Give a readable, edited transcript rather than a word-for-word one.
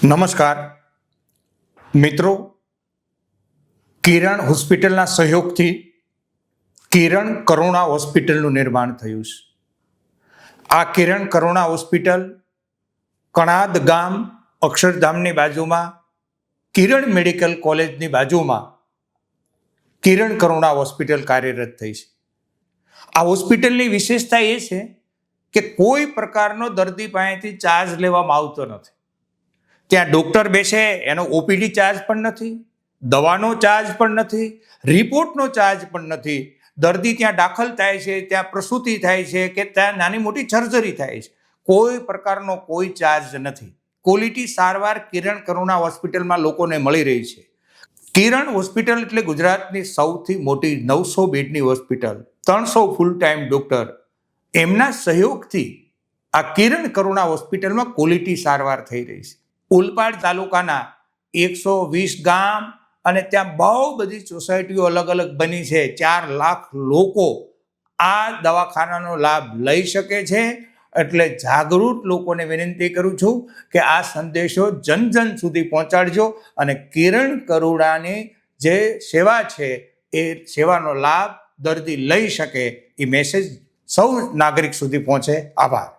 નમસ્કાર મિત્રો, કિરણ હોસ્પિટલના સહયોગથી કિરણ કરુણા હોસ્પિટલનું નિર્માણ થયું છે. આ કિરણ કરુણા હોસ્પિટલ કણાદ ગામ અક્ષરધામની બાજુમાં કિરણ મેડિકલ કોલેજની બાજુમાં કિરણ કરુણા હોસ્પિટલ કાર્યરત થઈ છે. આ હોસ્પિટલની વિશેષતા એ છે કે કોઈ પ્રકારનો દર્દી પાસેથી ચાર્જ લેવામાં આવતો નથી. ત્યાં ડૉક્ટર બેસે એનો ઓપીડી ચાર્જ પણ નથી, દવાનો ચાર્જ પણ નથી, રિપોર્ટનો ચાર્જ પણ નથી. દર્દી ત્યાં દાખલ થાય છે, ત્યાં પ્રસૂતિ થાય છે કે ત્યાં નાની મોટી સર્જરી થાય છે, કોઈ પ્રકારનો કોઈ ચાર્જ નથી. ક્વોલિટી સારવાર કિરણ કરુણા હોસ્પિટલમાં લોકોને મળી રહી છે. કિરણ હોસ્પિટલ એટલે ગુજરાતની સૌથી મોટી 900 બેડની હોસ્પિટલ, 300 ફૂલ ટાઈમ ડૉક્ટર, એમના સહયોગથી આ કિરણ કરુણા હોસ્પિટલમાં ક્વોલિટી સારવાર થઈ રહી છે. ઓલપાડ તાલુકાના 120 ગામ અને ત્યાં બહુ બધી સોસાયટીઓ અલગ અલગ બની છે. 4 લાખ લોકો આ દવાખાનાનો લાભ લઈ શકે છે. એટલે જાગૃત લોકોને વિનંતી કરું છું કે આ સંદેશો જન જન સુધી પહોંચાડજો અને કિરણ કરુણાની જે સેવા છે એ સેવાનો લાભ દર્દી લઈ શકે એ મેસેજ સૌ નાગરિક સુધી પહોંચે. આભાર.